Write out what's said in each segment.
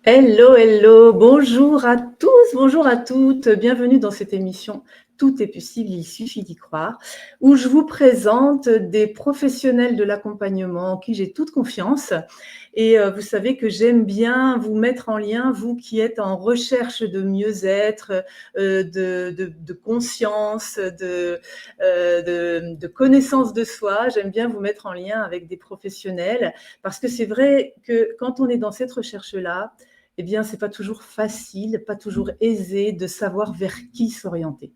Hello, hello, bonjour à tous, bonjour à toutes, bienvenue dans cette émission Tout est possible, il suffit d'y croire, où je vous présente des professionnels de l'accompagnement en qui j'ai toute confiance. Et vous savez que j'aime bien vous mettre en lien, vous qui êtes en recherche de mieux-être, de conscience, de connaissance de soi. J'aime bien vous mettre en lien avec des professionnels parce que c'est vrai que quand on est dans cette recherche-là, eh bien, c'est pas toujours facile, pas toujours aisé de savoir vers qui s'orienter.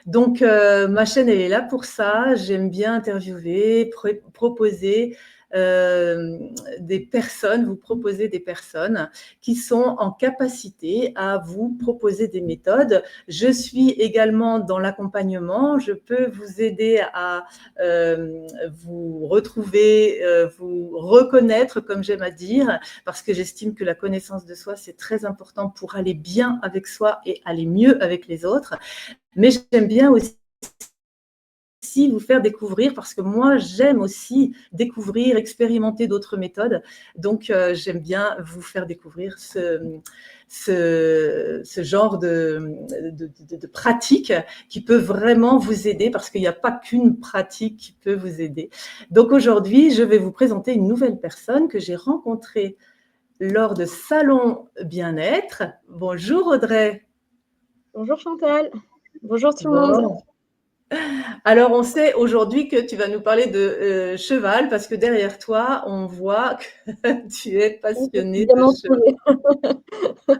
Donc, ma chaîne, elle est là pour ça. J'aime bien interviewer, proposer des personnes, vous proposer des personnes qui sont en capacité à vous proposer des méthodes. Je suis également dans l'accompagnement. Je peux vous aider à vous retrouver, vous reconnaître, comme j'aime à dire, parce que j'estime que la connaissance de soi, c'est très important pour aller bien avec soi et aller mieux avec les autres. Mais j'aime bien aussi vous faire découvrir, parce que moi, j'aime aussi découvrir, expérimenter d'autres méthodes. Donc, j'aime bien vous faire découvrir ce genre de pratique qui peut vraiment vous aider, parce qu'il n'y a pas qu'une pratique qui peut vous aider. Donc, aujourd'hui, je vais vous présenter une nouvelle personne que j'ai rencontrée lors de Salon Bien-être. Bonjour Audrey. Bonjour Chantal, bonjour tout le monde. Bon. Alors, on sait aujourd'hui que tu vas nous parler de cheval parce que derrière toi, on voit que tu es Oui, passionnée bien de cheval. entourée.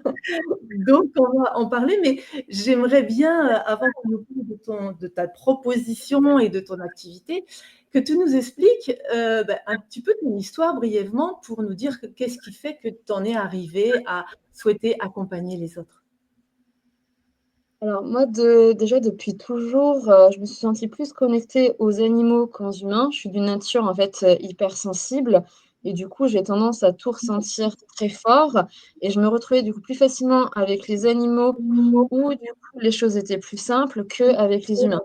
Donc, on va en parler, mais j'aimerais bien, avant que nous parlions de ta proposition et de ton activité, que tu nous expliques un petit peu ton histoire brièvement pour nous dire qu'est-ce qui fait que tu en es arrivée à souhaiter accompagner les autres. Alors moi, déjà depuis toujours, je me suis sentie plus connectée aux animaux qu'aux humains. Je suis d'une nature en fait hypersensible et du coup j'ai tendance à tout ressentir très fort et je me retrouvais du coup plus facilement avec les animaux où du coup les choses étaient plus simples qu'avec les humains.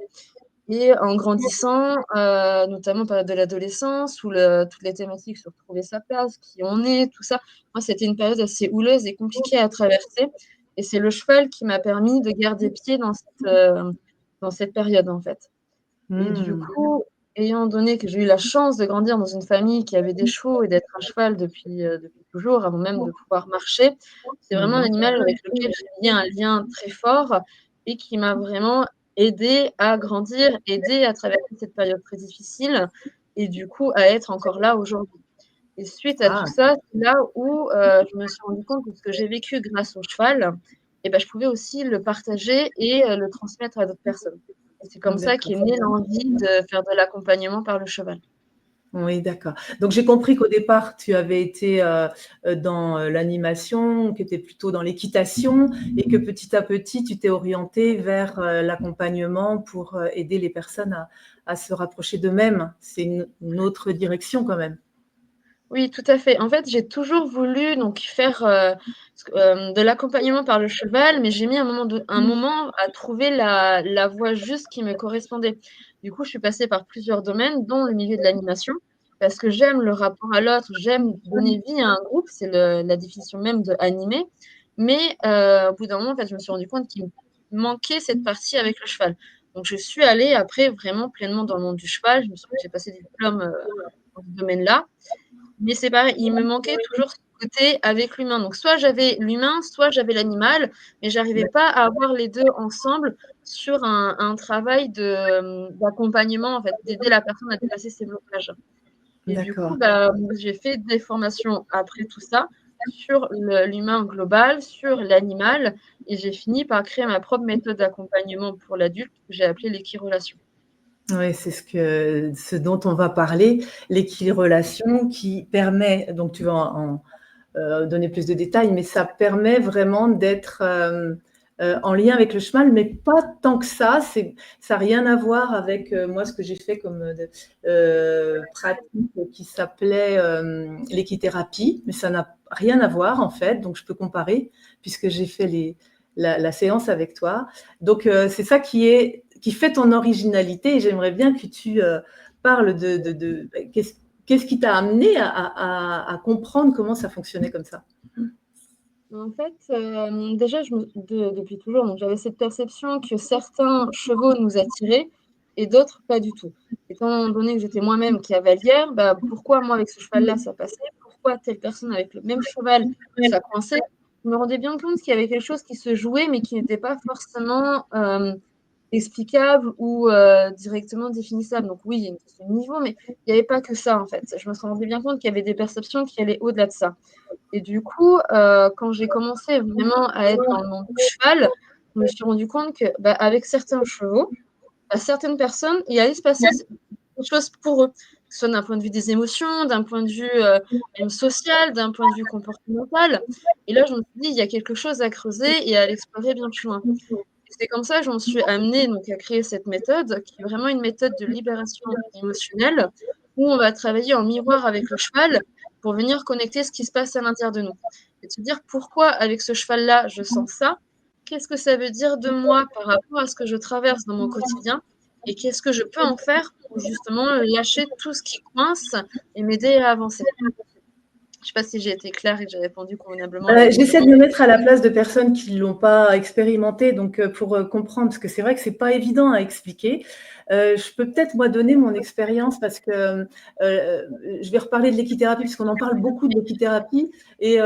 Et en grandissant, notamment période de l'adolescence où toutes les thématiques sur trouver sa place, qui on est, tout ça, moi, c'était une période assez houleuse et compliquée à traverser et c'est le cheval qui m'a permis de garder pied dans cette période, en fait. Et du Hmm. coup, ayant donné que j'ai eu la chance de grandir dans une famille qui avait des chevaux et d'être à cheval depuis toujours, avant même de pouvoir marcher, c'est vraiment un Mhm. animal avec lequel j'ai lié un lien très fort et qui m'a vraiment aidée à grandir, aidée à traverser cette période très difficile et du coup à être encore là aujourd'hui. Et suite à tout Ah, ça, c'est là où, je me suis rendue compte que ce que j'ai vécu grâce au cheval et bah, je pouvais aussi le partager et le transmettre à d'autres personnes. Et c'est comme ça qu'est d'accord. née l'envie de faire de l'accompagnement par le cheval. Oui, d'accord. Donc j'ai compris qu'au départ, tu avais été, dans, l'animation, que tu étais plutôt dans l'équitation et que petit à petit, tu t'es orientée vers, l'accompagnement pour, aider les personnes à se rapprocher d'eux-mêmes. C'est une autre direction quand même. Oui, tout à fait. En fait, j'ai toujours voulu donc faire, de l'accompagnement par le cheval, mais j'ai mis un moment à trouver la voie juste qui me correspondait. Du coup, je suis passée par plusieurs domaines, dont le milieu de l'animation, parce que j'aime le rapport à l'autre, j'aime donner vie à un groupe, c'est la définition même de animer. Mais, au bout d'un moment, en fait, je me suis rendu compte qu'il me manquait cette partie avec le cheval. Donc je suis allée après vraiment pleinement dans le monde du cheval. J'ai passé des diplômes, dans ce domaine-là. Mais c'est pareil, il me manquait toujours ce côté avec l'humain. Donc soit j'avais l'humain, soit j'avais l'animal, mais j'arrivais pas à avoir les 2 ensemble sur un travail d'accompagnement, en fait, d'aider la personne à dépasser ses blocages. Et du coup, D'accord. bah, j'ai fait des formations après tout ça sur l'humain global, sur l'animal et j'ai fini par créer ma propre méthode d'accompagnement pour l'adulte que j'ai appelée l'équirelation. Oui, c'est ce dont on va parler, l'équilibration qui permet, donc tu vas donner plus de détails, mais ça permet vraiment d'être en lien avec le cheval, mais pas tant que ça. Ça n'a rien à voir avec moi ce que j'ai fait comme pratique qui s'appelait l'équithérapie, mais ça n'a rien à voir en fait. Donc je peux comparer puisque j'ai fait la séance avec toi. Donc c'est ça qui fait ton originalité. Et j'aimerais bien que tu parles de qu'est-ce qui t'a amené à comprendre comment ça fonctionnait comme ça? En fait, déjà, depuis toujours, donc j'avais cette perception que certains chevaux nous attiraient et d'autres pas du tout. Étant donné que j'étais moi-même cavalière, bah, pourquoi moi avec ce cheval-là ça passait? Pourquoi telle personne avec le même cheval ça coinçait? Je me rendais bien compte qu'il y avait quelque chose qui se jouait, mais qui n'était pas forcément, explicable ou directement définissable. Donc oui, il y a une question de niveau, mais il y avait pas que ça, en fait. Je me rendais bien compte qu'il y avait des perceptions qui allaient au-delà de ça. Et du coup, quand j'ai commencé vraiment à être dans le monde du cheval, je me suis rendu compte que, bah, avec certains chevaux, bah, certaines personnes, il allait se passer quelque chose pour eux, que ce soit d'un point de vue des émotions, d'un point de vue, même social, d'un point de vue comportemental. Et là, je me suis dit: «Il y a quelque chose à creuser et à l'explorer bien plus loin». Et c'est comme ça que j'en suis amenée donc à créer cette méthode, qui est vraiment une méthode de libération émotionnelle, où on va travailler en miroir avec le cheval pour venir connecter ce qui se passe à l'intérieur de nous. Et de se dire: «Pourquoi avec ce cheval-là, je sens ça? Qu'est-ce que ça veut dire de moi par rapport à ce que je traverse dans mon quotidien? Et qu'est-ce que je peux en faire pour justement lâcher tout ce qui coince et m'aider à avancer?» Je sais pas si j'ai été claire et que j'ai répondu convenablement à ta J'essaie question. de me mettre à la place de personnes qui ne l'ont pas expérimenté, donc pour comprendre, parce que c'est vrai que c'est pas évident à expliquer. Je peux peut-être moi donner mon expérience parce que je vais reparler de l'équithérapie puisqu'on en parle beaucoup de l'équithérapie et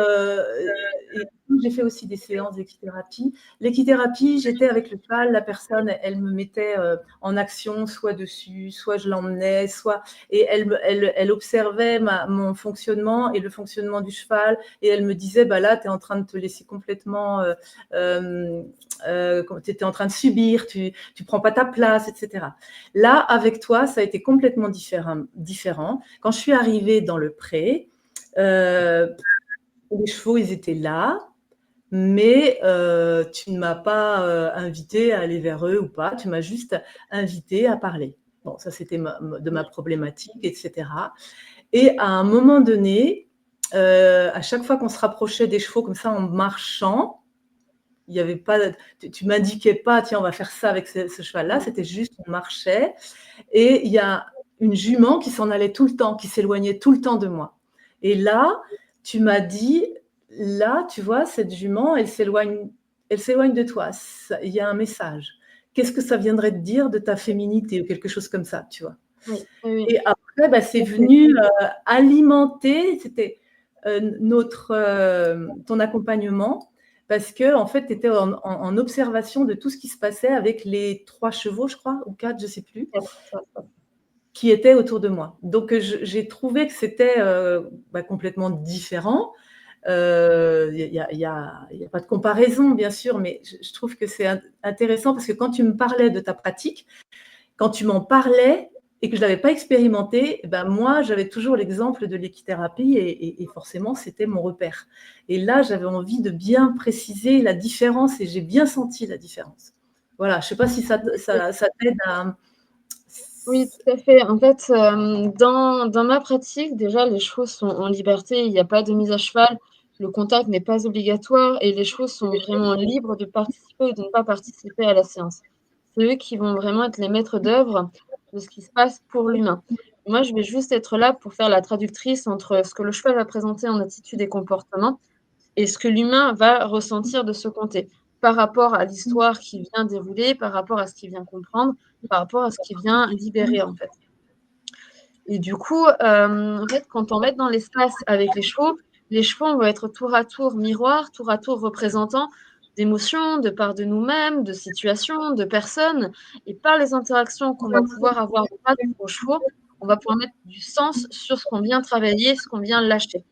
j'ai fait aussi des séances d'équithérapie. L'équithérapie, j'étais avec le cheval, la personne, elle me mettait en action, soit dessus, soit je l'emmenais, soit et elle observait mon fonctionnement et le fonctionnement du cheval. Et elle me disait, bah là, tu es en train de te laisser complètement, tu étais en train de subir, tu prends pas ta place, etc. Là, avec toi, ça a été complètement différent. Quand je suis arrivée dans le pré, les chevaux, ils étaient là, mais tu ne m'as pas invité à aller vers eux ou pas, tu m'as juste invité à parler. Bon, ça, c'était de ma problématique, etc. Et à un moment donné, à chaque fois qu'on se rapprochait des chevaux comme ça en marchant, il y avait pas, tu m'indiquais pas, tiens, on va faire ça avec ce cheval-là, c'était juste on marchait et il y a une jument qui s'en allait tout le temps, qui s'éloignait tout le temps de moi. Et là, tu m'as dit, là, tu vois, cette jument, elle s'éloigne de toi. Il y a un message. Qu'est-ce que ça viendrait te dire de ta féminité ou quelque chose comme ça, tu vois. Oui, oui, oui. Et après, bah, c'est venu alimenter, c'était ton accompagnement, parce que en fait, tu étais en observation de tout ce qui se passait avec les 3 chevaux, je crois, ou 4, je ne sais plus, qui étaient autour de moi. Donc, j'ai trouvé que c'était complètement différent. Il n'y a pas de comparaison, bien sûr, mais je trouve que c'est intéressant parce que quand tu me parlais de ta pratique, quand tu m'en parlais et que je ne l'avais pas expérimenté, ben moi, j'avais toujours l'exemple de l'équithérapie et forcément, c'était mon repère. Et là, j'avais envie de bien préciser la différence et j'ai bien senti la différence. Voilà, je ne sais pas si ça t'aide à… Oui, tout à fait. En fait, dans ma pratique, déjà, les chevaux sont en liberté, il n'y a pas de mise à cheval, le contact n'est pas obligatoire et les chevaux sont vraiment libres de participer ou de ne pas participer à la séance. C'est eux qui vont vraiment être les maîtres d'œuvre de ce qui se passe pour l'humain. Moi, je vais juste être là pour faire la traductrice entre ce que le cheval va présenter en attitude et comportement et ce que l'humain va ressentir de ce côté, par rapport à l'histoire qu'il vient dérouler, par rapport à ce qu'il vient comprendre, par rapport à ce qu'il vient libérer, en fait. Et du coup, en fait, quand on va être dans l'espace avec les chevaux vont être tour à tour miroir, tour à tour représentants d'émotions, de parts de nous-mêmes, de situations, de personnes. Et par les interactions qu'on va pouvoir avoir avec nos chevaux, on va pouvoir mettre du sens sur ce qu'on vient travailler, ce qu'on vient lâcher.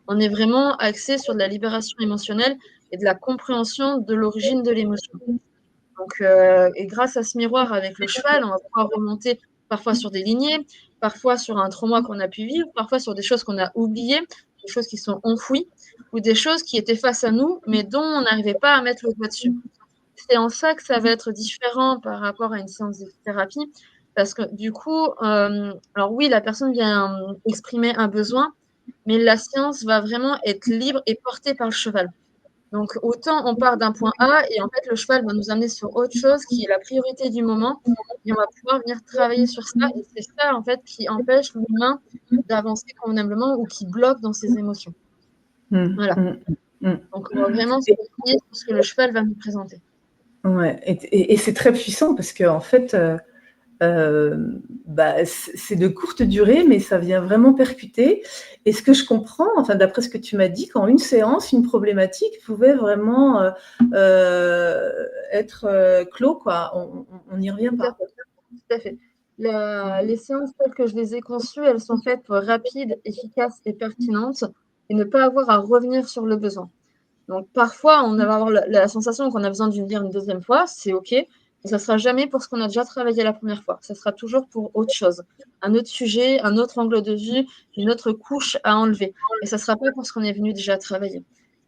On est vraiment axé sur de la libération émotionnelle et de la compréhension de l'origine de l'émotion. Donc, et grâce à ce miroir avec le cheval, on va pouvoir remonter parfois sur des lignées, parfois sur un trauma qu'on a pu vivre, parfois sur des choses qu'on a oubliées, des choses qui sont enfouies ou des choses qui étaient face à nous, mais dont on n'arrivait pas à mettre le doigt dessus. C'est en ça que ça va être différent par rapport à une séance de thérapie, parce que du coup, alors oui, la personne vient exprimer un besoin, mais la séance va vraiment être libre et portée par le cheval. Donc autant on part d'un point A et en fait le cheval va nous amener sur autre chose qui est la priorité du moment et on va pouvoir venir travailler sur ça et c'est ça en fait qui empêche l'humain d'avancer convenablement ou qui bloque dans ses émotions. Mmh, Voilà. mmh. Mmh. Donc on va vraiment Et s'appuyer sur ce que le cheval va nous présenter. ouais et c'est très puissant parce qu'en fait, bah, c'est de courte durée, mais ça vient vraiment percuter et ce que je comprends, enfin d'après ce que tu m'as dit, qu'en une séance, une problématique pouvait vraiment, être, clos quoi, on n'y revient Tout à pas. fait, tout à fait. Mmh. Les séances telles que je les ai conçues, elles sont faites pour être rapides, efficaces et pertinentes et ne pas avoir à revenir sur le besoin. Donc parfois, on va avoir la sensation qu'on a besoin d'une lire une deuxième fois, c'est OK, mais ça sera jamais pour ce qu'on a déjà travaillé la première fois. Ça sera toujours pour autre chose, un autre sujet, un autre angle de vue, une autre couche à enlever et ça sera pas pour ce qu'on est venu déjà travailler.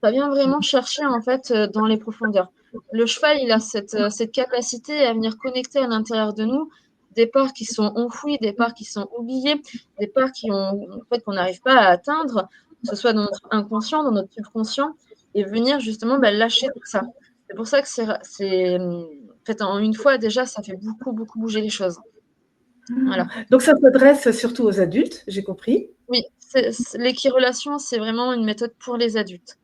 Ça vient vraiment chercher en fait, dans les profondeurs. Le cheval, il a cette capacité à venir connecter à l'intérieur de nous des parts qui sont enfouies, des parts qui sont oubliées, des parts qui ont en fait, qu'on n'arrive pas à atteindre, que ce soit dans notre inconscient, dans notre subconscient et venir justement, bah, lâcher tout ça. C'est pour ça que en fait, en une fois déjà, ça fait beaucoup, beaucoup bouger les choses. Voilà. Donc ça s'adresse surtout aux adultes, j'ai compris? Oui, c'est l'équirelation, c'est vraiment une méthode pour les adultes.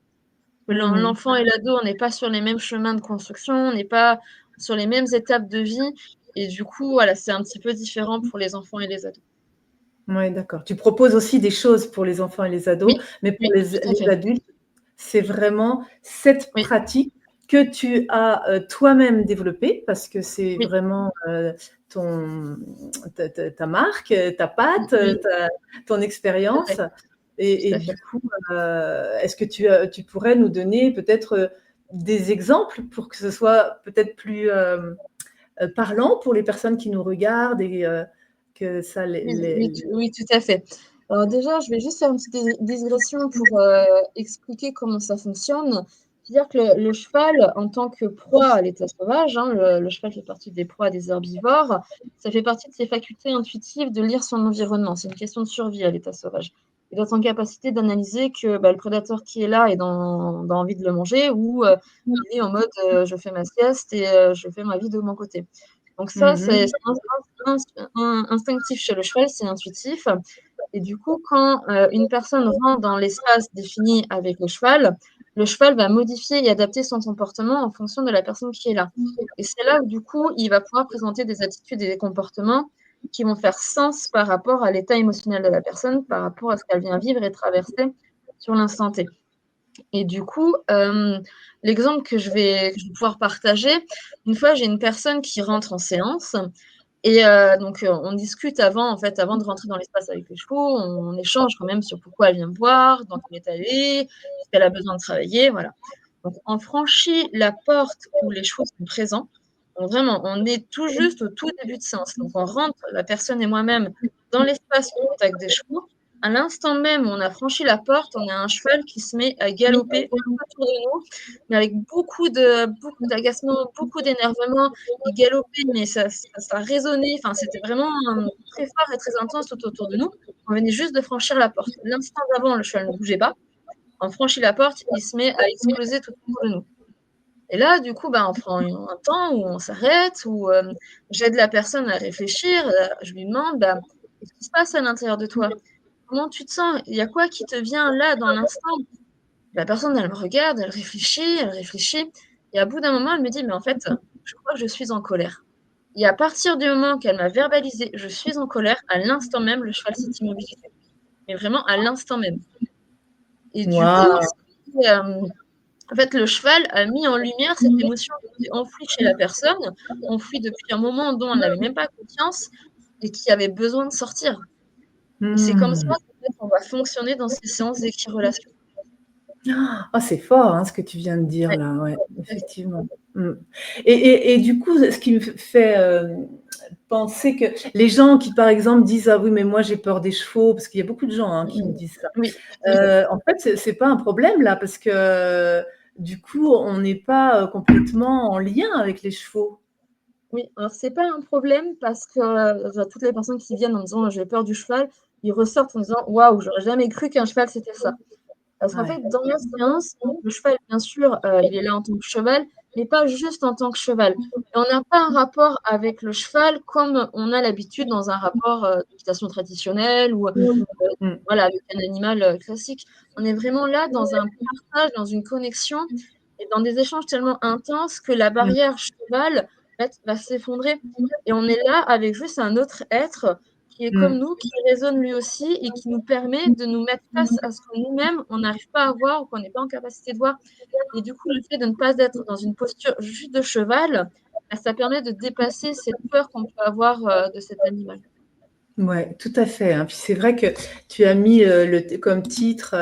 Mmh. L'enfant et l'ado, on n'est pas sur les mêmes chemins de construction, on n'est pas sur les mêmes étapes de vie et du coup, voilà, c'est un petit peu différent pour les enfants et les ados. Ouais, d'accord. Tu proposes aussi des choses pour les enfants et les ados, Oui, mais pour oui, tout à les fait. adultes, c'est vraiment cette Oui, pratique que tu as, toi-même développée parce que c'est oui, vraiment, ton ta marque, ta patte, oui, ta ton tout à expérience fait, et tout à fait. du coup, est-ce que tu pourrais nous donner peut-être, des exemples pour que ce soit peut-être plus, parlant pour les personnes qui nous regardent et que ça Oui, oui, oui, tout à fait. Alors déjà, je vais juste faire une petite digression pour, expliquer comment ça fonctionne. C'est-à-dire que le cheval, en tant que proie à l'état sauvage, hein, le cheval fait partie des proies des herbivores, ça fait partie de ses facultés intuitives de lire son environnement. C'est une question de survie à l'état sauvage. Il doit être en capacité d'analyser que, bah, le prédateur qui est là est dans envie de le manger ou, il est en mode, je fais ma sieste et je fais ma vie de mon côté. Donc ça, Mmh c'est mh. instinctif chez le cheval, c'est intuitif et du coup, quand, une personne rentre dans l'espace défini avec le cheval va modifier et adapter son comportement en fonction de la personne qui est là et c'est là où, du coup, il va pouvoir présenter des attitudes et des comportements qui vont faire sens par rapport à l'état émotionnel de la personne, par rapport à ce qu'elle vient vivre et traverser sur l'instant T. Et du coup, l'exemple que je vais pouvoir partager, une fois, j'ai une personne qui rentre en séance et donc on discute avant, en fait, avant de rentrer dans l'espace avec les chevaux, on échange quand même sur pourquoi elle vient me voir, dans quel état elle est, ce qu'elle a besoin de travailler, voilà. Donc on franchit la porte où les chevaux sont présents. Donc vraiment, on est tout juste au tout début de séance. Donc on rentre, la personne et moi-même, dans l'espace au contact des chevaux. À l'instant même où on a franchi la porte, on a un cheval qui se met à galoper tout autour de nous, mais avec beaucoup d'agacement, beaucoup d'énervement. Il galopait, mais ça résonnait, enfin, c'était vraiment, très fort et très intense tout autour de nous. On venait juste de franchir la porte. L'instant d'avant, le cheval ne bougeait pas. On franchit la porte, il se met à exploser tout autour de nous. Et là, du coup, bah, on prend un temps où on s'arrête, où, j'aide la personne à réfléchir, je lui demande: «Bah, qu'est-ce qui se passe à l'intérieur de toi? Comment tu te sens? Il y a quoi qui te vient là, dans l'instant?» La personne, elle me regarde, elle réfléchit et à bout d'un moment, elle me dit: «Mais en fait, je crois que je suis en colère». Et à partir du moment qu'elle m'a verbalisé: «Je suis en colère», à l'instant même, le cheval s'est immobilisé. Mais vraiment à l'instant même. Et du coup, Waouh! en fait, le cheval a mis en lumière cette émotion qui était enfouie chez la personne, enfouie depuis un moment dont elle n'avait même pas conscience et qui avait besoin de sortir. Et c'est comme ça Mmh. qu'en fait, on va fonctionner dans ces séances d'équirelation. Ah, c'est fort, hein, ce que tu viens de dire Ouais, là, ouais, tout à fait. effectivement. Mmh et du coup, ce qui me fait, penser que les gens qui, par exemple, disent: «Ah oui, mais moi j'ai peur des chevaux», parce qu'il y a beaucoup de gens, hein, qui me Mmh. disent ça. Oui, tout à fait. En fait, c'est pas un problème là, parce que, du coup, on n'est pas, complètement en lien avec les chevaux. Oui, alors c'est pas un problème parce que, toutes les personnes qui viennent en disant: «J'ai peur du cheval», ils ressortent en disant: «Waouh, j'aurais jamais cru qu'un cheval c'était ça». Parce qu'en Ouais. fait, dans la séance, le cheval, bien sûr, il est là en tant que cheval, mais pas juste en tant que cheval. Et on n'a pas un rapport avec le cheval comme on a l'habitude dans un rapport d'équitation traditionnelle ou Mm. voilà, avec un animal classique. On est vraiment là dans un partage, dans une connexion et dans des échanges tellement intenses que la Mm. barrière cheval va s'effondrer. Et on est là avec juste un autre être qui est comme Mm. nous, qui résonne lui aussi et qui nous permet de nous mettre face à ce que nous-mêmes, on n'arrive pas à voir ou qu'on n'est pas en capacité de voir. Et du coup, le fait de ne pas être dans une posture juste de cheval, bah, ça permet de dépasser cette peur qu'on peut avoir de cet animal. Ouais, tout à fait, hein. Puis c'est vrai que tu as mis comme titre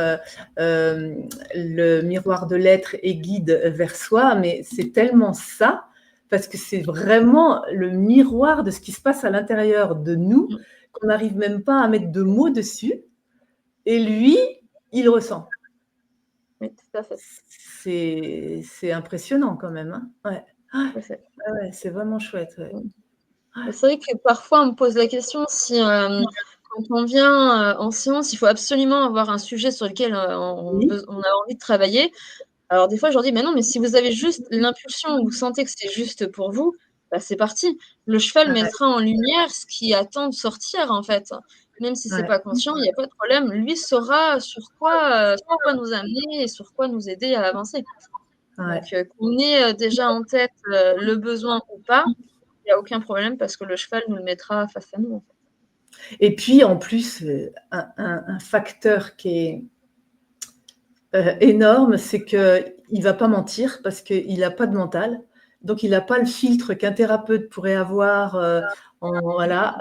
le miroir de l'être et guide vers soi, mais c'est tellement ça, parce que c'est vraiment le miroir de ce qui se passe à l'intérieur de nous, Mm. qu'on n'arrive même pas à mettre de mots dessus, et lui, il ressent. Oui, tout à fait. C'est impressionnant quand même, hein. Ouais. Ah, Tout à fait. ouais, c'est vraiment chouette. Ouais. Mm. Et c'est vrai que parfois, on me pose la question si, quand on vient, en séance, il faut absolument avoir un sujet sur lequel, Oui, on a envie de travailler. Alors des fois, je leur dis: «Mais non, mais si vous avez juste l'impulsion, vous sentez que c'est juste pour vous, bah, c'est parti». Le cheval ouais, mettra en lumière ce qui attend de sortir, en fait. Même si c'est ouais, pas conscient, il y a pas de problème. Lui saura sur quoi nous amener et sur quoi nous aider à avancer. Donc, ouais. qu'on ait, déjà en tête, le besoin ou pas, il y a aucun problème parce que le cheval nous le mettra face à nous, en fait. Et puis en plus, un facteur qui est énorme, c'est qu'il ne va pas mentir parce qu'il n'a pas de mental. Donc il n'a pas le filtre qu'un thérapeute pourrait avoir voilà,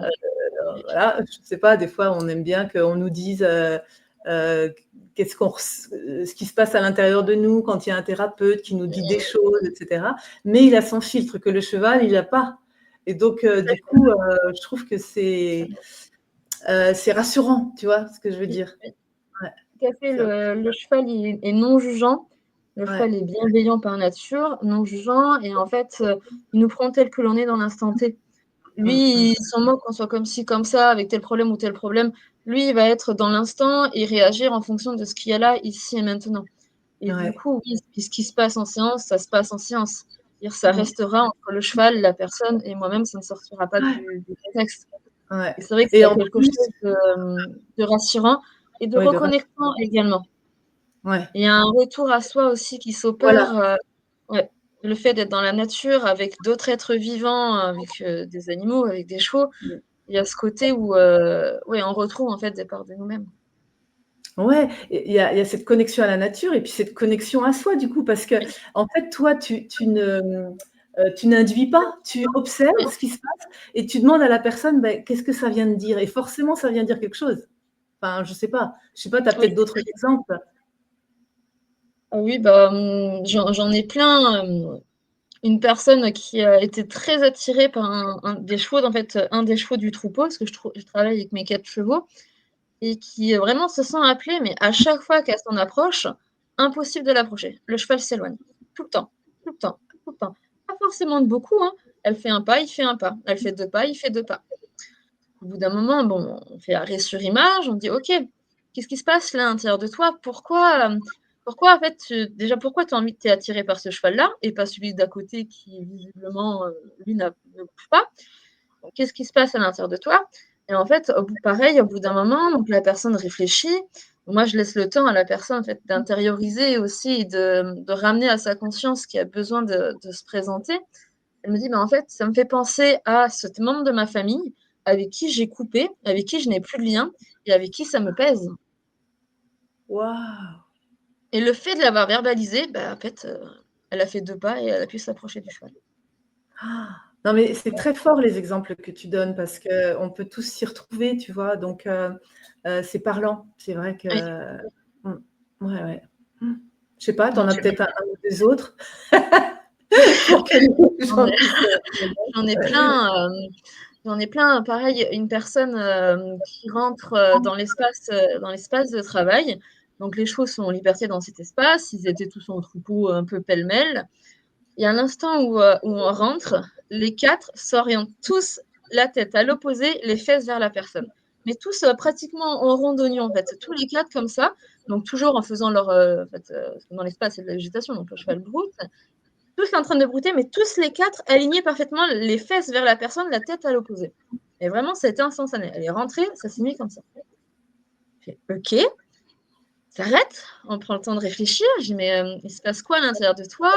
Oui, voilà, je ne sais pas, des fois on aime bien qu'on nous dise ce qui se passe à l'intérieur de nous quand il y a un thérapeute qui nous dit des choses, etc. Mais il a son filtre que le cheval, il n'a pas. Et donc, du coup, je trouve que c'est rassurant, tu vois ce que je veux oui, dire? oui. Ouais, Tout à fait, c'est le cheval est non jugeant. Le ouais. cheval est bienveillant par nature, non jugeant et en fait, il nous prend tel que l'on est dans l'instant T. Mmh, mmh. Lui, il s'en moque qu'on soit comme ci, comme ça, avec tel problème ou tel problème. Lui, il va être dans l'instant et réagir en fonction de ce qu'il y a là, ici et maintenant. Et du Ouais. coup, oui, ce qui se passe en séance, ça se passe en séance. C'est-à-dire ça Mmh. restera entre le cheval, la personne et moi-même, ça ne sortira pas Ouais, du contexte. ouais. Et c'est vrai que Et c'est en quelque plus chose de rassurant et de ouais, de rassurer. reconnectant également. Ouais, Il y a un retour à soi aussi qui voilà. s'opère, ouais. Le fait d'être dans la nature avec d'autres êtres vivants, avec, des animaux, avec des chevaux, Mmh. il y a ce côté où, ouais, on retrouve en fait des parts de nous-mêmes. Ouais, et il y a cette connexion à la nature et puis cette connexion à soi du coup parce Oui, qu'en fait toi tu n'induis pas, tu observes oui. ce qui se passe et tu demandes à la personne: «Beh, qu'est-ce que ça vient de dire?» Et forcément ça vient dire quelque chose. Enfin, je sais pas, tu as Oui, peut-être d'autres exemples? ah oui, bah, j'en ai plein, une personne qui a été très attirée par un des chevaux, en fait, un des chevaux du troupeau, parce que je travaille avec mes 4 chevaux et qui, vraiment se sent appelée, mais à chaque fois qu'elle s'en approche, impossible de l'approcher. Le cheval s'éloigne. Tout le temps, tout le temps, tout le temps. Pas forcément de beaucoup, hein. Elle fait un pas, il fait un pas. Elle fait 2 pas, il fait 2 pas. Au bout d'un moment, bon, on fait arrêt sur image, on dit: «OK, qu'est-ce qui se passe là à l'intérieur de toi? Pourquoi en fait, pourquoi tu as envie tu es attiré par ce cheval-là et pas celui d'à côté qui visiblement, lui ne bouge pas? Donc qu'est-ce qui se passe à l'intérieur de toi?» Et en fait, au bout d'un moment, donc la personne réfléchit. Moi, je laisse le temps à la personne, en fait, d'intérioriser aussi et de ramener à sa conscience qui a besoin de se présenter. Elle me dit: «Bah, en fait, ça me fait penser à cet membre de ma famille avec qui j'ai coupé, avec qui je n'ai plus de lien et avec qui ça me pèse» Waouh! et le fait de l'avoir verbalisé, bah, en fait, elle a fait 2 pas et elle a pu s'approcher du cheval. Non, mais c'est très fort les exemples que tu donnes parce qu'on peut tous s'y retrouver, tu vois? Donc c'est parlant. C'est vrai que Oui, mmh, ouais, ouais. Mmh. Je sais pas, tu en donc as peut-être un ou 2 autres pour que les j'en ai gens puissent, j'en ai plein, j'en ai plein. Pareil, une personne, qui rentre, dans l'espace de travail. Donc les chevaux sont en liberté dans cet espace. Ils étaient tous en troupeau, un peu pêle-mêle. Et à l'instant où on rentre, les 4 s'orientent tous la tête à l'opposé, les fesses vers la personne. Mais tous, pratiquement en rond d'oignon, en fait. Tous les 4 comme ça, donc toujours en faisant leur, en fait, parce que dans l'espace, il y a de la végétation, donc le cheval broute tous en train de brouter, mais tous les 4 alignés parfaitement, les fesses vers la personne, la tête à l'opposé. Et vraiment, c'était instantané. Elle est rentrée, ça s'est mis comme ça. Je fais OK, t'arrêtes, on prend le temps de réfléchir. Je dis mais il se passe quoi à l'intérieur de toi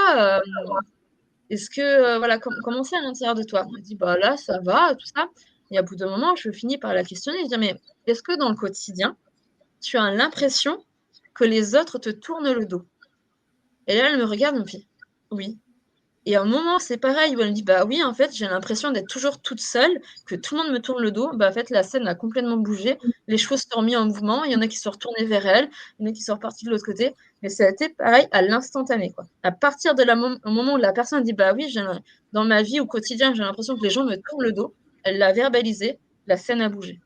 Est-ce que voilà, comment c'est à l'intérieur de toi? Elle dit bah là, ça va, tout ça. Et à bout d'un moment, je finis par la questionner. Je dis mais est-ce que dans le quotidien, tu as l'impression que les autres te tournent le dos? Et là, elle me regarde, elle me fait oui. Et à un moment, c'est pareil, où elle me dit bah oui, en fait, j'ai l'impression d'être toujours toute seule, que tout le monde me tourne le dos. Bah en fait, la scène a complètement bougé, les choses se sont remis en mouvement, il y en a qui sont retournés vers elle, il y en a qui sont repartis de l'autre côté. Mais ça a été pareil à l'instantané, quoi. À partir de au moment où la personne dit bah oui, dans ma vie au quotidien, j'ai l'impression que les gens me tournent le dos, elle l'a verbalisé, la scène a bougé.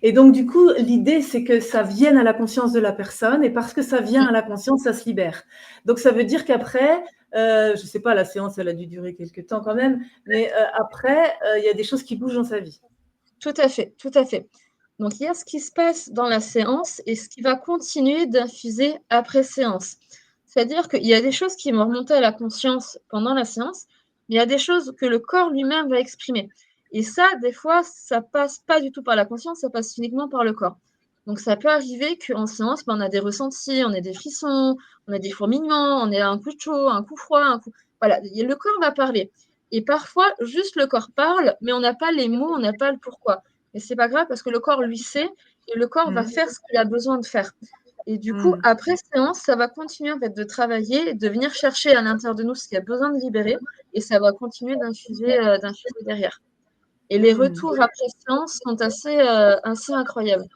Et donc, du coup, l'idée, c'est que ça vienne à la conscience de la personne, et parce que ça vient à la conscience, ça se libère. Donc, ça veut dire qu'après, je ne sais pas, la séance, elle a dû durer quelques temps quand même, mais après, il y a des choses qui bougent dans sa vie. Tout à fait, tout à fait. Donc, il y a ce qui se passe dans la séance et ce qui va continuer d'infuser après séance. C'est-à-dire qu'il y a des choses qui vont remonter à la conscience pendant la séance, mais il y a des choses que le corps lui-même va exprimer. Et ça, des fois, ça passe pas du tout par la conscience, ça passe uniquement par le corps. Donc, ça peut arriver qu'en séance, on a des ressentis, on a des frissons, on a des fourmillements, on a un coup de chaud, un coup froid, un coup... Voilà, le corps va parler. Et parfois, juste le corps parle, mais on n'a pas les mots, on n'a pas le pourquoi. Et c'est pas grave parce que le corps lui sait et le corps va faire ce qu'il a besoin de faire. Et du coup, après séance, ça va continuer en fait de travailler, de venir chercher à l'intérieur de nous ce qu'il y a besoin de libérer et ça va continuer d'infuser derrière. Et les retours après séance sont assez incroyables.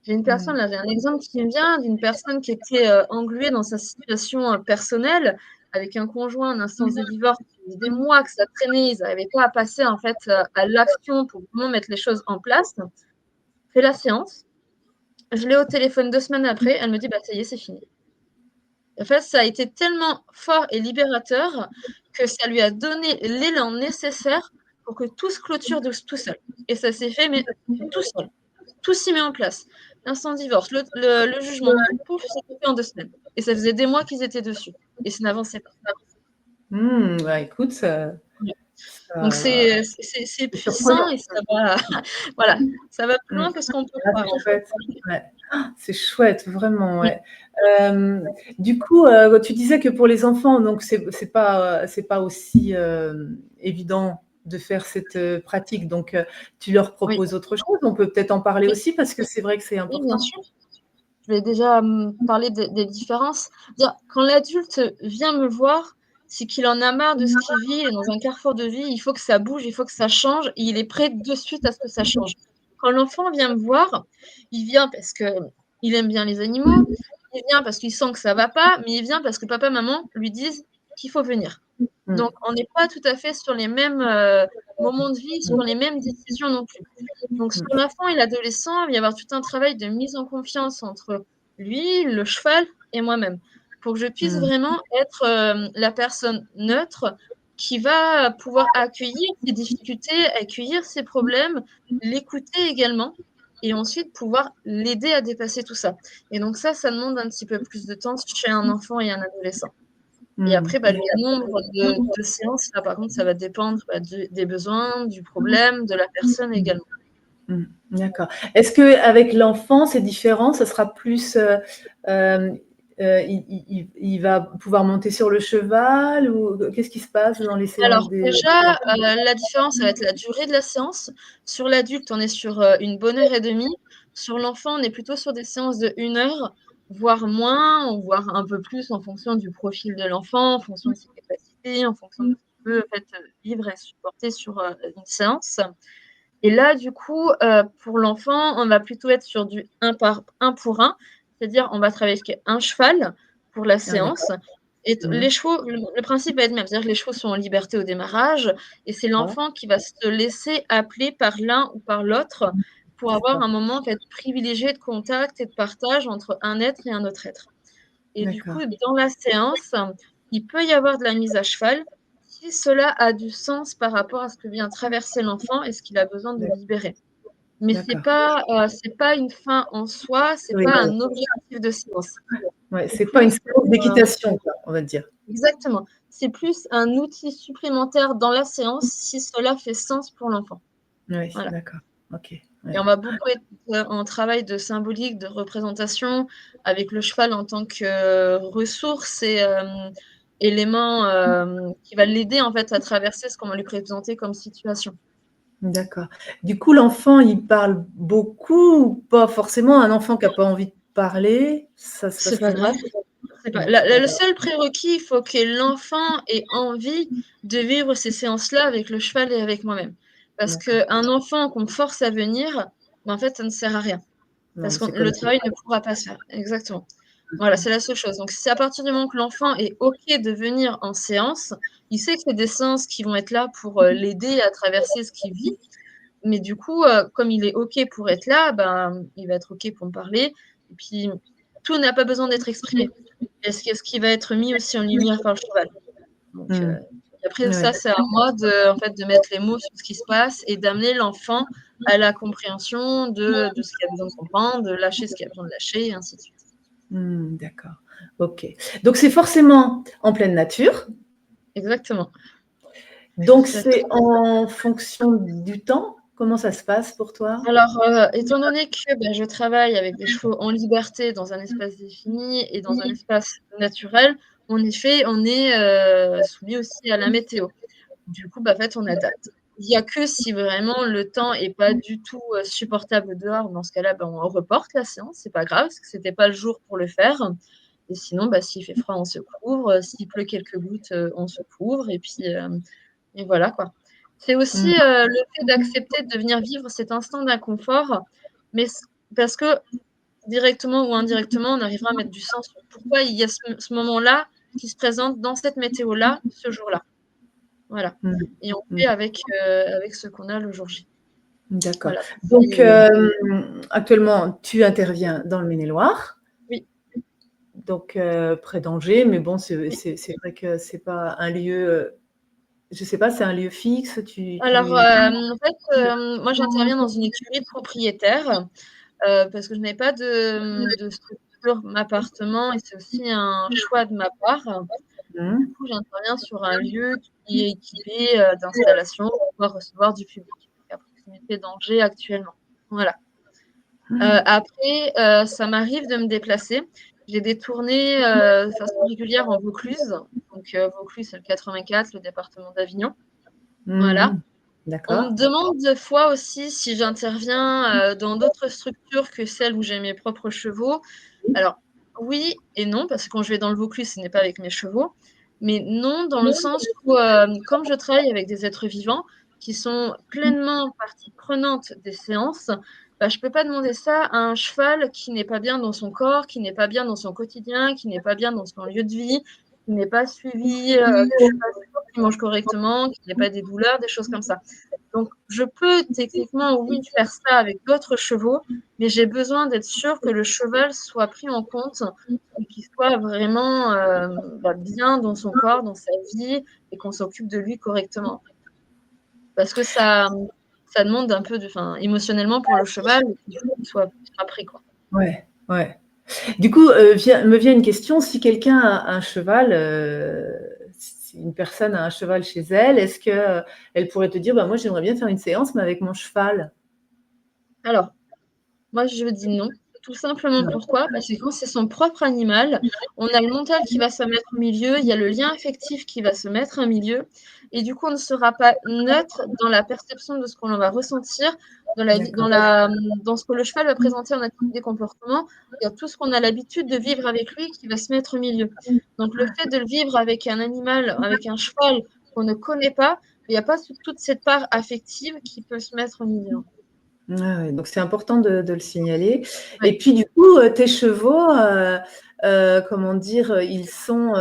J'ai une personne, là, j'ai un exemple qui me vient d'une personne qui était engluée dans sa situation personnelle avec un conjoint en instance de divorce. Ça faisait des mois que ça traînait, ils n'arrivaient pas à passer en fait à l'action pour vraiment mettre les choses en place. Fait la séance, je l'ai au téléphone 2 semaines après, elle me dit bah ça y est, c'est fini. En fait, ça a été tellement fort et libérateur que ça lui a donné l'élan nécessaire pour que tout se clôture tout seul. Et ça s'est fait, mais tout seul. Tout s'y met en place. L'instant divorce, le jugement, tout, pouf, c'était fait en 2 semaines. Et ça faisait des mois qu'ils étaient dessus. Et ça n'avançait pas. Bah, écoute, Donc c'est puissant et ça va, voilà, ça va plus loin que ce qu'on peut croire. En fait. Ouais. C'est chouette, vraiment, ouais. Du coup, tu disais que pour les enfants, donc c'est pas aussi évident de faire cette pratique. Donc, tu leur Oui. proposes autre chose. On peut peut-être en parler aussi parce que c'est vrai que c'est important. Oui, bien sûr. Je vais déjà parler des différences. Quand l'adulte vient me voir, c'est qu'il en a marre de ce qu'il vit, il est dans un carrefour de vie, il faut que ça bouge, il faut que ça change, et il est prêt de suite à ce que ça change. Quand l'enfant vient me voir, il vient parce qu'il aime bien les animaux, il vient parce qu'il sent que ça ne va pas, mais il vient parce que papa, maman lui disent qu'il faut venir. Donc, on n'est pas tout à fait sur les mêmes moments de vie, sur les mêmes décisions non plus. Donc, sur l'enfant et l'adolescent, il va y avoir tout un travail de mise en confiance entre lui, le cheval et moi-même, pour que je puisse vraiment être la personne neutre qui va pouvoir accueillir ses difficultés, accueillir ses problèmes, l'écouter également, et ensuite pouvoir l'aider à dépasser tout ça. Et donc ça demande un petit peu plus de temps chez un enfant et un adolescent. Et après, le nombre de séances, là, par contre, ça va dépendre des besoins, du problème, de la personne également. D'accord. Est-ce qu'avec l'enfant, c'est différent? Ça sera plus... il va pouvoir monter sur le cheval ou qu'est-ce qui se passe dans les séances? Alors déjà, la différence, ça va être la durée de la séance. Sur l'adulte, on est sur une bonne heure et demie. Sur l'enfant, on est plutôt sur des séances de 1 heure, voire moins, voire un peu plus en fonction du profil de l'enfant, en fonction de ses capacités, en fonction de ce qu'il peut en fait, vivre et supporter sur une séance. Et là, du coup, pour l'enfant, on va plutôt être sur du 1 pour 1, c'est-à-dire on va travailler avec un cheval pour la séance. Et les chevaux, le principe va être le même, c'est-à-dire que les chevaux sont en liberté au démarrage et c'est l'enfant qui va se laisser appeler par l'un ou par l'autre pour avoir un moment en fait privilégié de contact et de partage entre un être et un autre être. Et du coup, dans la séance, il peut y avoir de la mise à cheval si cela a du sens par rapport à ce que vient traverser l'enfant et ce qu'il a besoin de libérer. Mais c'est pas une fin en soi, c'est pas un objectif de séance. Ouais, c'est pas une séance d'équitation, on va dire. exactement. C'est plus un outil supplémentaire dans la séance si cela fait sens pour l'enfant. Oui, Voilà. d'accord. OK. Et Ouais. on va beaucoup être en travail de symbolique, de représentation, avec le cheval en tant que ressource et élément, qui va l'aider en fait à traverser ce qu'on va lui présenter comme situation. D'accord. Du coup, l'enfant, il parle beaucoup ou pas forcément? Un enfant qui a pas envie de parler, ça se C'est passe pas grave. comment? C'est pas Non, c'est pas le grave. seul prérequis, il faut que l'enfant ait envie de vivre ces séances-là avec le cheval et avec moi-même. Parce D'accord. qu'un enfant qu'on force à venir, en fait, ça ne sert à rien. Non, Parce mais que c'est le comme tout. travail ne pourra pas se faire. Exactement. Voilà, c'est la seule chose. Donc c'est à partir du moment que l'enfant est OK de venir en séance, il sait que c'est des séances qui vont être là pour, l'aider à traverser ce qu'il vit. Mais du coup, comme il est OK pour être là, ben, il va être OK pour me parler et puis tout n'a pas besoin d'être exprimé. Ce qui va être mis aussi en lumière par le cheval. Donc Mmh. et après Ouais. ça, c'est à moi en fait, de mettre les mots sur ce qui se passe et d'amener l'enfant à la compréhension de ce qu'il a besoin de comprendre, de lâcher ce qu'il a besoin de lâcher et ainsi de suite. Mmh, d'accord. OK. Donc c'est forcément en pleine nature, Exactement, donc tout à fait. c'est en fonction du temps? Comment ça se passe pour toi? Alors, étant donné que, bah, je travaille avec des chevaux en liberté dans un espace défini et dans un espace naturel, en effet, on est, soumis aussi à la météo. Du coup, bah, en fait, on adapte. Il y a que si vraiment le temps est pas du tout, supportable dehors, dans ce cas-là, bah, on reporte la séance, c'est pas grave, parce que c'était pas le jour pour le faire et sinon, bah, s'il fait froid, on se couvre, s'il pleut quelques gouttes, on se couvre et puis, et voilà, quoi. C'est aussi, Mmh. le fait d'accepter de venir vivre cet instant d'inconfort, mais parce que directement ou indirectement, on arrivera à mettre du sens sur pourquoi il y a ce moment-là qui se présente dans cette météo-là, ce jour-là. Voilà Mmh. et on Mmh. fait avec ce qu'on a le jour J. D'accord. Voilà. Donc Et actuellement, tu interviens dans le Maine-et-Loire, oui, donc près d'Angers, mais bon, oui. c'est vrai que c'est pas un lieu, je sais pas, c'est un lieu fixe? Alors, en fait, moi j'interviens dans une écurie de propriétaires, parce que je n'ai pas de structure m'appartement et c'est aussi un choix de ma part. Du Mmh. coup, j'interviens sur un lieu qui est équipé, d'installations pour pouvoir recevoir du public, donc à proximité d'Angers actuellement. Voilà. Après, ça m'arrive de me déplacer. J'ai des tournées, de façon régulière en Vaucluse, donc Vaucluse, c'est le 84, le département d'Avignon. Voilà. Mmh. On me D'accord. demande des fois aussi si j'interviens, dans d'autres structures que celles où j'ai mes propres chevaux. Alors, oui et non, parce que quand je vais dans le Vaucluse, ce n'est pas avec mes chevaux, mais non, dans le sens où, comme je travaille avec des êtres vivants qui sont pleinement partie prenante des séances, bah, je peux pas demander ça à un cheval qui n'est pas bien dans son corps, qui n'est pas bien dans son quotidien, qui n'est pas bien dans son lieu de vie, qui n'est pas suivi, que je suis pas sûre qu'il mange correctement, qu'il n'ait pas des douleurs, des choses comme ça. Donc je peux techniquement, oui, faire ça avec d'autres chevaux, mais j'ai besoin d'être sûre que le cheval soit pris en compte et qu'il soit vraiment, bah, bien dans son corps, dans sa vie et qu'on s'occupe de lui correctement. Parce que ça demande un peu émotionnellement pour le cheval, il faut qu'il soit prêt, quoi. Ouais, ouais. Du coup, me vient une question, si quelqu'un a un cheval, si une personne a un cheval chez elle, est-ce que, elle pourrait te dire: «Bah, moi, j'aimerais bien faire une séance, mais avec mon cheval»? Alors moi, je dis non. Tout simplement Non. pourquoi? Parce que quand c'est son propre animal, on a le mental qui va se mettre au milieu, il y a le lien affectif qui va se mettre au milieu et du coup, on ne sera pas neutre dans la perception de ce qu'on va ressentir, D'accord. dans ce que le cheval va présenter en attitude et comportement. Il y a tout ce qu'on a l'habitude de vivre avec lui qui va se mettre au milieu. Donc le fait de le vivre avec un animal, avec un cheval qu'on ne connaît pas, il y a pas toute cette part affective qui peut se mettre au milieu. Ouais, ouais, donc c'est important de le signaler Ouais. et puis du coup, tes chevaux, comment dire? Ils sont,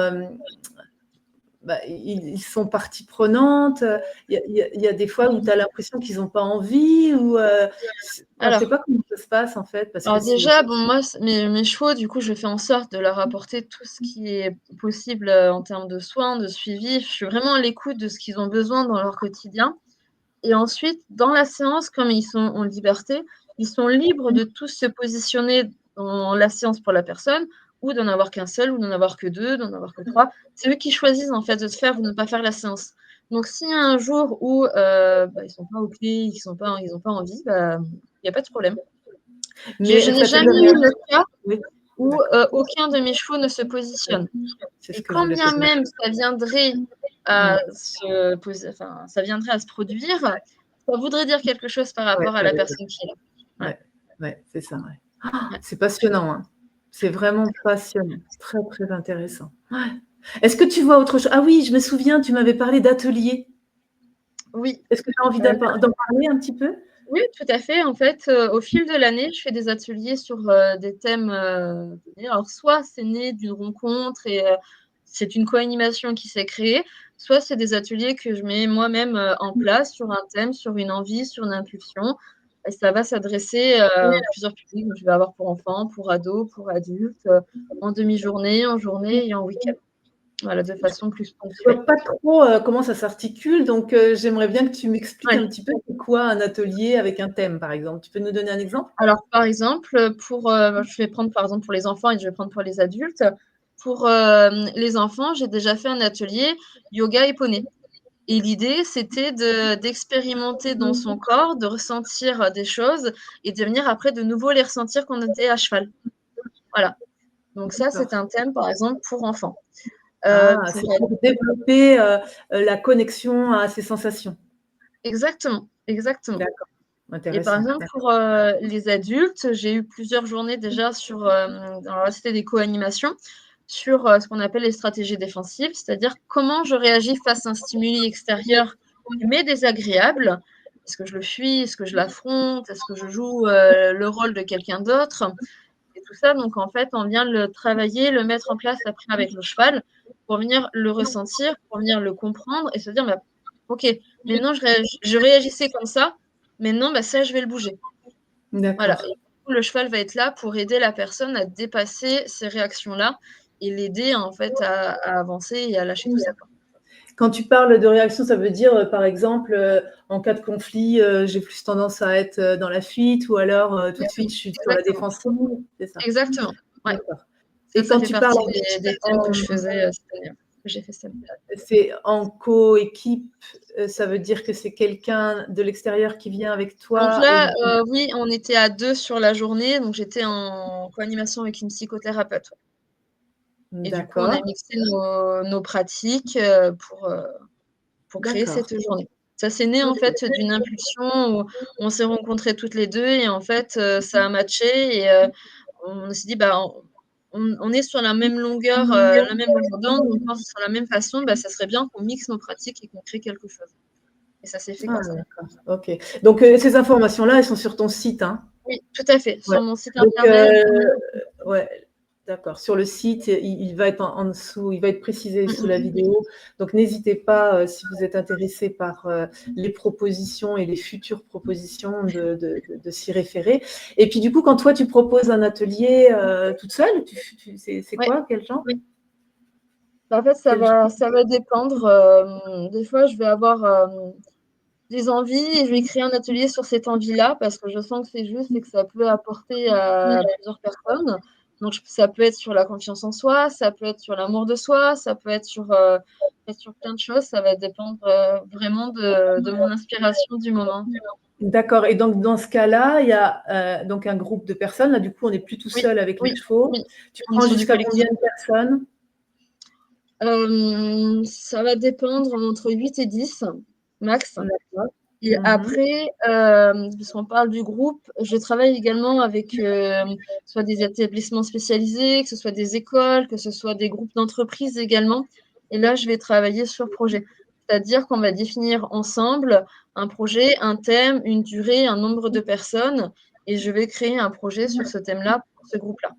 bah, ils sont partie prenante, il y a des fois où tu as l'impression qu'ils ont pas envie ou, enfin, je sais Alors pas comment ça se passe en fait parce que Alors c'est déjà, bon moi mes chevaux du coup je fais en sorte de leur apporter tout ce qui est possible, en termes de soins, de suivi. Je suis vraiment à l'écoute de ce qu'ils ont besoin dans leur quotidien et ensuite dans la séance, comme ils sont en liberté, ils sont libres de tous se positionner dans la séance pour la personne ou d'en avoir qu'un seul, ou d'en avoir que 2, d'en avoir que 3. C'est eux qui choisissent en fait de faire ou de ne pas faire la séance. Donc s'il y a un jour où ils sont pas OK, ils ont pas envie, il y a pas de problème. Mais Je n'ai très peu jamais de eu le réactions. cas Oui, où d'accord. aucun de mes chevaux ne se positionne. C'est ce Et que je quand voulais te bien dire. même ça viendrait Mmh. à ça viendrait à se produire, ça voudrait dire quelque chose par Ouais, rapport à ça la veut dire personne qui est là. Ouais, ouais, ouais, c'est ça, ouais. ouais. C'est passionnant, hein. C'est vraiment passionnant, très, très intéressant. Ouais. Est-ce que tu vois autre chose? Ah oui, je me souviens, tu m'avais parlé d'ateliers. Oui, Est-ce que tu as envie d'en parler un petit peu? oui, tout à fait. En fait, au fil de l'année, je fais des ateliers sur, des thèmes, donnés. Alors soit c'est né d'une rencontre et c'est une co-animation qui s'est créée, soit c'est des ateliers que je mets moi-même, en place sur un thème, sur une envie, sur une impulsion et ça va s'adresser, à plusieurs publics. Donc je vais avoir pour enfants, pour ados, pour adultes, en demi-journée, en journée et en week-end. Voilà, de façon plus Je ponctuelle. vois pas trop, comment ça s'articule, donc j'aimerais bien que tu m'expliques Ouais. un petit peu c'est quoi un atelier avec un thème, par exemple. Tu peux nous donner un exemple? Alors, par exemple, je vais prendre par exemple pour les enfants et je vais prendre pour les adultes. Pour, les enfants, j'ai déjà fait un atelier yoga et poney et l'idée, c'était d'expérimenter dans son corps, de ressentir, des choses et de venir après de nouveau les ressentir quand on était à cheval. Voilà, donc ça, c'est D'accord. un thème, par exemple, pour enfants. Ah, Pour c'est pour développer, la connexion à ces sensations. exactement, exactement. D'accord, Et par intéressant. exemple, pour, les adultes, j'ai eu plusieurs journées déjà sur, alors là, c'était des co-animations sur, ce qu'on appelle les stratégies défensives, c'est-à-dire comment je réagis face à un stimuli extérieur qui m'est désagréable. Est-ce que je le fuis? Est-ce que je l'affronte? Est-ce que je joue, le rôle de quelqu'un d'autre? Et tout ça, donc en fait, on vient le travailler, le mettre en place après avec le cheval pour venir le ressentir, pour venir le comprendre et se dire: «Bah, OK, maintenant je réagissais comme ça, maintenant, ça, je vais le bouger». Voilà et D'accord. du coup, le cheval va être là pour aider la personne à dépasser ces réactions-là et l'aider, en fait, à avancer et à lâcher tout ça, quoi. Quand tu parles de réaction, ça veut dire, par exemple, en cas de conflit, j'ai plus tendance à être, dans la fuite ou alors, tout Oui, de suite oui, je suis sur la exactement. défensive, c'est ça? Exactement, ouais. D'accord Ça, et ça quand fait tu parles partie des thèmes que je faisais, cette année, que j'ai fait cette année. c'est en coéquipe, ça veut dire que c'est quelqu'un de l'extérieur qui vient avec Donc toi et là, oui, on était à 2 sur la journée, donc j'étais en co-animation avec une psychothérapeute, ouais et du coup, on a d'accord, mixé nos pratiques, pour créer d'accord. cette journée. Ça s'est né, en fait, d'une impulsion où on s'est rencontrées toutes les 2 et en fait, ça a matché et on s'est dit: «Bah, on est sur la même longueur d'onde, on pense sur la même façon, ça serait bien qu'on mixe nos pratiques et qu'on crée quelque chose» et ça s'est fait Ah comme ça. d'accord, OK. Donc ces informations-là, elles sont sur ton site, hein? Oui, tout à fait, Ouais. sur mon site Donc internet. ouais, d'accord. Sur le site, il va être en dessous, il va être précisé Mmh sous la mh. vidéo. Donc n'hésitez pas, si vous êtes intéressé par, les propositions et les futures propositions de s'y référer. Et puis du coup, quand toi tu proposes un atelier, toute seule, c'est Ouais. quoi? Quel genre? En fait, Quel genre? ça va dépendre, des fois, je vais avoir, des envies et je vais créer un atelier sur cette envie-là parce que je sens que c'est juste et que ça peut apporter à plusieurs personnes. Donc ça peut être sur la confiance en soi, ça peut être sur l'amour de soi, ça peut être sur plein de choses. Ça va dépendre, vraiment de mon inspiration du moment. D'accord et donc dans ce cas-là, il y a, donc un groupe de personnes. Là, du coup, on n'est plus tout Oui, seul avec les oui, chevaux. oui, Tu on est prends sur du jusqu'à collectif. combien de personnes? Ça va dépendre entre 8 et 10 max. D'accord. Et Mmh. après, puisqu'on parle du groupe, je travaille également avec, soit des établissements spécialisés, que ce soit des écoles, que ce soit des groupes d'entreprises également et là, je vais travailler sur projet. C'est-à-dire qu'on va définir ensemble un projet, un thème, une durée, un nombre de personnes et je vais créer un projet sur ce thème-là pour ce groupe-là.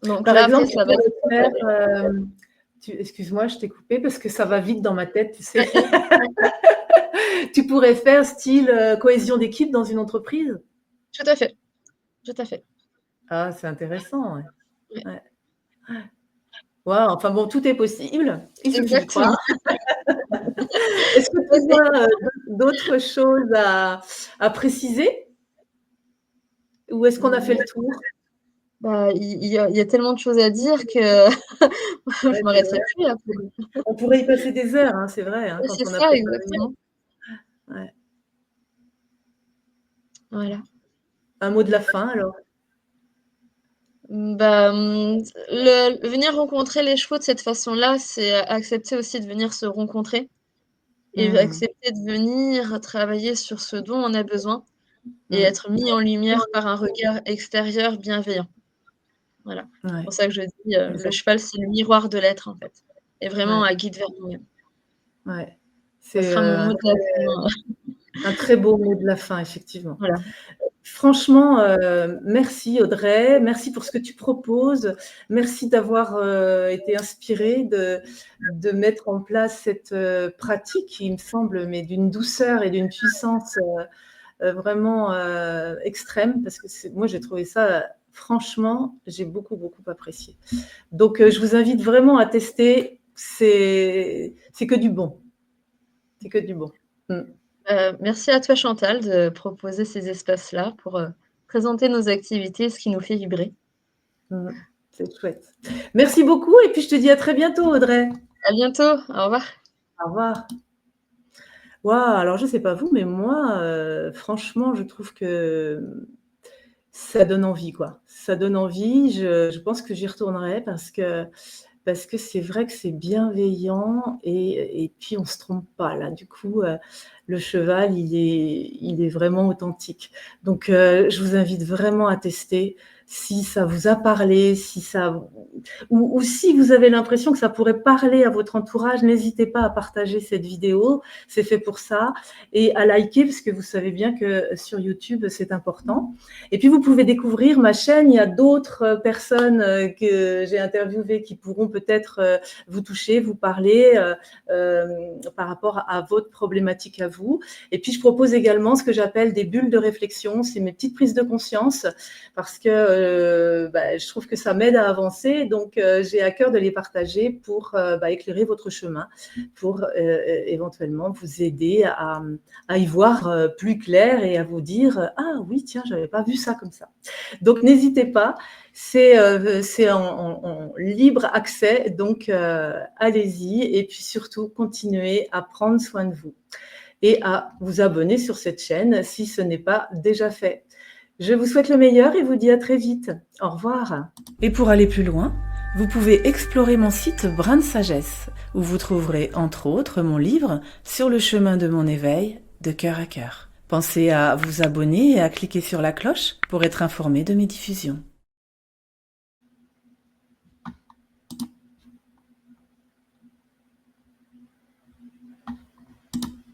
Donc Par là, après, exemple, tu ça va pourrais faire, être excuse-moi, je t'ai coupé parce que ça va vite dans ma tête, tu sais. ouais, ouais, ouais, Tu pourrais faire style, cohésion d'équipe dans une entreprise? tout à fait, tout à fait. Ah, c'est intéressant, ouais. Ouais, Ouais. Waouh, enfin bon, tout est possible, il suffit d'y croire. exactement. Est-ce que Tout à tu fait. vois, d'autres choses à préciser? Ou est-ce qu'on a fait Mmh. le tour? Bah, il y a tellement de choses à dire que je Ouais, c'est m'arrêterai vrai. plus là pour le coup. On pourrait y passer des heures, hein, c'est vrai, hein, Ouais, quand c'est on a ça préparé. exactement. Ouais. Voilà. Un mot de la fin alors? Bah, le venir rencontrer les chevaux de cette façon-là, c'est accepter aussi de venir se rencontrer et Mmh. accepter de venir travailler sur ce dont on a besoin et Mmh. être mis en lumière par un regard extérieur bienveillant. Voilà. C'est Ouais, pour ça que je dis, le exact. cheval, c'est le miroir de l'être, en fait et vraiment Ouais, un guide vers nous-mêmes. ouais. Ça C'est, sera mon mot de la fin, un très beau mot de la fin, effectivement. voilà. Franchement, merci Audrey, merci pour ce que tu proposes. Merci d'avoir, été inspirée de mettre en place cette, pratique qui, il me semble, mais d'une douceur et d'une puissance, vraiment, extrême parce que moi j'ai trouvé ça, franchement, j'ai beaucoup, beaucoup apprécié. Donc, je vous invite vraiment à tester, c'est que du bon, c'est que du bon. Mmh. Merci à toi Chantal de proposer ces espaces-là pour, présenter nos activités, ce qui nous fait vibrer. Mmh. C'est chouette. Merci beaucoup et puis je te dis à très bientôt Audrey. À bientôt, au revoir. Au revoir. Waouh, alors je sais pas vous, mais moi, franchement, je trouve que ça donne envie, quoi. Ça donne envie, je pense que j'y retournerai parce que c'est vrai que c'est bienveillant et puis on se trompe pas là. Du coup, le cheval, il est vraiment authentique. Donc je vous invite vraiment à tester si ça vous a parlé, si ça ou si vous avez l'impression que ça pourrait parler à votre entourage, n'hésitez pas à partager cette vidéo, c'est fait pour ça et à liker parce que vous savez bien que sur YouTube, c'est important. Et puis vous pouvez découvrir ma chaîne, il y a d'autres, personnes, que j'ai interviewées qui pourront peut-être, vous toucher, vous parler, par rapport à votre problématique à vous. Et puis je propose également ce que j'appelle des bulles de réflexion, c'est mes petites prises de conscience parce que, je trouve que ça m'aide à avancer donc j'ai à cœur de les partager pour, éclairer votre chemin, pour, éventuellement vous aider à y voir plus clair et à vous dire ah oui tiens j'avais pas vu ça comme ça. Donc n'hésitez pas, c'est en libre accès donc allez-y et puis surtout continuez à prendre soin de vous et à vous abonner sur cette chaîne si ce n'est pas déjà fait. Je vous souhaite le meilleur et vous dis à très vite. Au revoir. Et pour aller plus loin, vous pouvez explorer mon site Brin de Sagesse, où vous trouverez entre autres mon livre Sur le chemin de mon éveil, de cœur à cœur. Pensez à vous abonner et à cliquer sur la cloche pour être informé de mes diffusions.